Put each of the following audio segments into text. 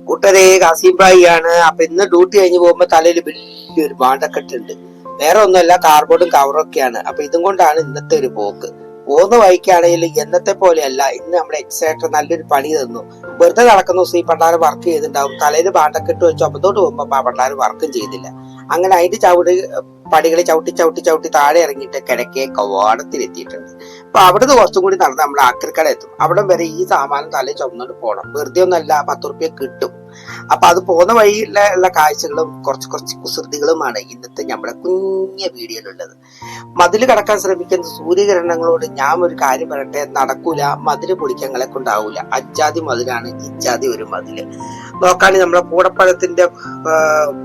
കൂട്ടരെ കാസിംബായിയാണ്. അപ്പൊ ഇന്ന് ഡ്യൂട്ടി കഴിഞ്ഞ് പോകുമ്പോ തലയിൽ വലിയൊരു ബാണ്ടക്കെട്ടുണ്ട്. വേറെ ഒന്നുമല്ല, കാർബോർഡും കവറൊക്കെയാണ്. അപ്പൊ ഇതും കൊണ്ടാണ് ഇന്നത്തെ ഒരു പോക്ക്. പോകുന്ന വഴിക്കാണെങ്കിൽ എന്നത്തെ പോലെയല്ല. ഇന്ന് നമ്മുടെ എക്സേറ്റർ നല്ലൊരു പണി തന്നു. വെറുതെ നടക്കുന്ന ദിവസം ഈ പണ്ടാറ് വർക്ക് ചെയ്തിട്ടുണ്ടാവും. തലയിൽ ബാണ്ടക്കെട്ട് വെച്ച് ചുമത്തോട്ട് പോകുമ്പോ ആ പണ്ടാറ് വർക്കും ചെയ്തില്ല. അങ്ങനെ അതിന്റെ പടികളെ ചവിട്ടി ചവിട്ടി ചവിട്ടി താഴെ ഇറങ്ങിയിട്ട് കിഴക്കേ കവാടത്തിലെത്തിയിട്ടുണ്ട്. അപ്പൊ അവിടുന്ന് കുറച്ചും കൂടി നടന്ന് നമ്മൾ ആക്രിക്കട എത്തും. അവിടെ വരെ ഈ സാമാനം തലയിൽ ചുമന്നോണ്ട് പോകണം. വെറുതെ ഒന്നല്ല, 10 റുപ്യ കിട്ടും. അപ്പൊ അത് പോകുന്ന വഴിയിലുള്ള കാഴ്ചകളും കുറച്ച് കുസൃതികളുമാണ് ഇന്നത്തെ നമ്മുടെ കുഞ്ഞ വീഡിയോയിലുള്ളത്. മതില് കടക്കാൻ ശ്രമിക്കുന്ന സൂര്യകിരണങ്ങളോട് ഞാൻ ഒരു കാര്യം പറയട്ടെ, നടക്കൂല. മതില് പൊളിക്കങ്ങളെ കൊണ്ടാവൂല. അജാതി മതിലാണ് ഇജാതി ഒരു മതില്. നോക്കാണെങ്കിൽ നമ്മളെ പൂടപ്പഴത്തിന്റെ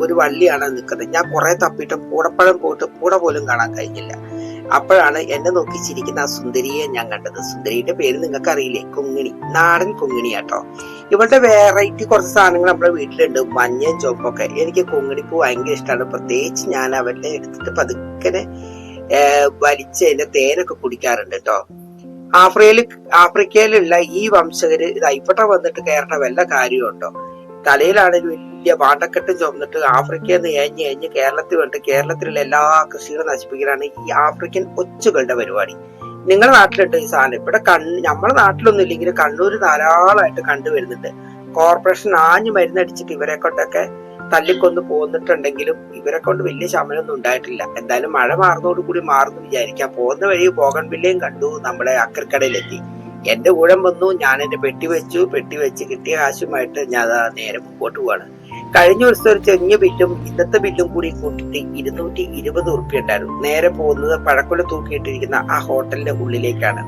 ഒരു വള്ളിയാണ് നിൽക്കുന്നത്. ഞാൻ കുറെ തപ്പിയിട്ട് പൂടപ്പഴം പോയിട്ട് പൂട പോലും കാണാൻ കഴിഞ്ഞില്ല. അപ്പോഴാണ് എന്നെ നോക്കി ചിരിക്കുന്ന ആ സുന്ദരിയെ ഞാൻ കണ്ടത്. സുന്ദരിയുടെ പേര് നിങ്ങൾക്ക് അറിയില്ലേ? കുങ്ങിണി, നാടൻ കുങ്ങിണിയാട്ടോ. ഇവളുടെ വെറൈറ്റി കുറച്ച് സാധനങ്ങൾ നമ്മുടെ വീട്ടിലുണ്ട്, മഞ്ഞയും ചുവപ്പൊക്കെ. എനിക്ക് കുങ്ങിണിപ്പൂ ഭയങ്കര ഇഷ്ടമാണ്. പ്രത്യേകിച്ച് ഞാൻ അവരുടെ എടുത്തിട്ട് പതുക്കനെ വലിച്ച് അതിന്റെ തേനൊക്കെ കുടിക്കാറുണ്ട് കേട്ടോ. ആഫ്രിക്കയിലുള്ള ഈ വംശകര് ഇവിടെ വന്നിട്ട് കയറേണ്ട വല്ല കാര്യമുണ്ടോ? തലയിലാണെങ്കിൽ വലിയ പാണ്ടക്കെട്ടും ചുമന്നിട്ട് ആഫ്രിക്കയിൽ നിന്ന് ഏഞ്ഞ് കേരളത്തിൽ വന്നിട്ട് കേരളത്തിലുള്ള എല്ലാ കൃഷികളും നശിപ്പിക്കലാണ് ഈ ആഫ്രിക്കൻ ഒച്ചുകളുടെ പരിപാടി. നിങ്ങളുടെ നാട്ടിലുണ്ട് ഈ സാധനം. ഇവിടെ നമ്മുടെ നാട്ടിലൊന്നും ഇല്ലെങ്കിൽ കണ്ണൂര് ധാരാളമായിട്ട് കണ്ടുവരുന്നുണ്ട്. കോർപ്പറേഷൻ ആഞ്ഞു മരുന്നടിച്ചിട്ട് ഇവരെ കൊണ്ടൊക്കെ തല്ലിക്കൊന്ന് പോന്നിട്ടുണ്ടെങ്കിലും ഇവരെ കൊണ്ട് വലിയ ശമനമൊന്നും ഉണ്ടായിട്ടില്ല. എന്തായാലും മഴ മാറുന്നതോടുകൂടി മാറുന്നു വിചാരിക്കാം. പോകുന്ന വഴി ബോഗൺവില്ലയും കണ്ടു. നമ്മുടെ അക്കരക്കടയിലെത്തി. എന്റെ ഊഴം വന്നു. ഞാൻ എന്റെ പെട്ടി വെച്ച് കിട്ടിയ കാശുമായിട്ട് ഞാൻ നേരെ മുമ്പോട്ട് പോവാണ്. കഴിഞ്ഞ ദിവസം ഒരു ചെറിയ ബില്ലും ഇന്നത്തെ ബില്ലും കൂടി കൂട്ടിട്ട് 220 ഉറുപ്പ്യ ഉണ്ടായിരുന്നു. നേരെ പോകുന്നത് പഴക്കൊല തൂക്കിയിട്ടിരിക്കുന്ന ആ ഹോട്ടലിന്റെ ഉള്ളിലേക്കാണ്.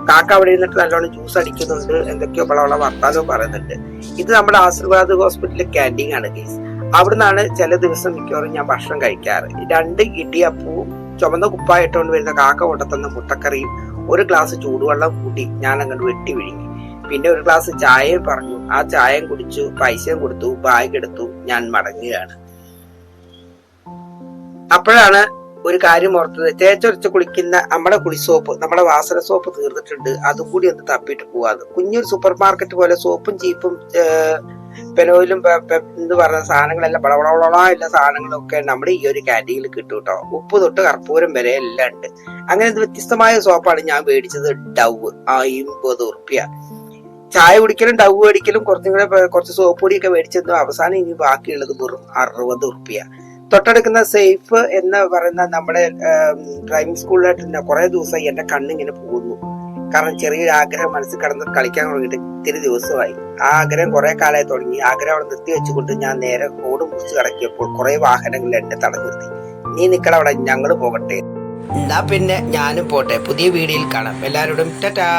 കാക്ക അവിടെ ഇരുന്നിട്ട് നല്ലോണം ജ്യൂസ് അടിക്കുന്നുണ്ട്, എന്തൊക്കെയോ വളവള വർത്താനവും പറയുന്നുണ്ട്. ഇത് നമ്മുടെ ആശീർവാദ് ഹോസ്പിറ്റലിലെ ക്യാൻറ്റീൻ ആണ് ഗൈസ്. അവിടുന്നാണ് ചില ദിവസം മിക്കവാറും ഞാൻ ഭക്ഷണം കഴിക്കാറ്. 2 ഇടിയപ്പവും ചുമന്ന കുപ്പായിട്ടോണ്ട് വരുന്ന കാക്ക കൊണ്ടുത്തന്ന മുട്ടക്കറിയും ഒരു ഗ്ലാസ് ചൂടുവെള്ളം കൂട്ടി ഞാൻ അങ്ങോട്ട് വെട്ടി വിഴുങ്ങി. പിന്നെ ഒരു ഗ്ലാസ് ചായയും പറഞ്ഞു. ആ ചായയും കുടിച്ചു, പൈസയും കൊടുത്തു, ബാഗ് എടുത്തു, ഞാൻ മടങ്ങുകയാണ്. അപ്പോഴാണ് ഒരു കാര്യം ഓർത്തത്. തേച്ചൊരച്ച് കുളിക്കുന്ന നമ്മുടെ കുളിസോപ്പ്, നമ്മുടെ വാസന സോപ്പ് തീർന്നിട്ടുണ്ട്. അതും കൂടി ഒന്ന് തപ്പിട്ട് പോവാന്ന്. കുഞ്ഞൊരു സൂപ്പർ മാർക്കറ്റ് പോലെ സോപ്പും ചീപ്പും പെനോയിലും എന്ന് പറഞ്ഞ സാധനങ്ങളെല്ലാം വളവളവള സാധനങ്ങളൊക്കെ നമ്മുടെ ഈ ഒരു ക്യാൻറ്റീനിൽ കിട്ടും കേട്ടോ. ഉപ്പ് തൊട്ട് കർപ്പൂരം വരെ എല്ലാം ഉണ്ട്. അങ്ങനെ വ്യത്യസ്തമായ സോപ്പാണ് ഞാൻ മേടിച്ചത്. ഡവ് 50 ഉറുപ്പ്യ. ചായ കുടിക്കലും ഡവ് മേടിക്കലും കുറച്ച് സോപ്പ് പൊടിയൊക്കെ മേടിച്ചത്. അവസാനം ഇനി ബാക്കിയുള്ളത് വെറും 60 ഉറുപ്പ്യ. തൊട്ടടുക്കുന്ന സേഫ് എന്ന് പറയുന്ന നമ്മുടെ ഡ്രൈവിംഗ് സ്കൂളിലായിട്ട് കുറെ ദിവസമായി എന്റെ കണ്ണിങ്ങനെ പോകുന്നു. കാരണം ചെറിയൊരു ആഗ്രഹം മനസ്സിൽ കടന്ന് കളിക്കാൻ തുടങ്ങിയിട്ട് ഇത്തിരി ദിവസമായി. ആ ആഗ്രഹം കുറെ കാലമായി തുടങ്ങി. ആഗ്രഹം അവിടെ നിർത്തി വെച്ചുകൊണ്ട് ഞാൻ നേരെ റോഡ് മുറിച്ച് കടക്കിയപ്പോൾ കുറെ വാഹനങ്ങൾ എന്നെ തടഞ്ഞു നിർത്തി. നീ നിക്കടവിടെ, ഞങ്ങള് പോകട്ടെ. എന്നാ പിന്നെ ഞാനും പോട്ടെ. പുതിയ വീഡിയോയിൽ കാണാം. എല്ലാവരോടും ടാറ്റാ.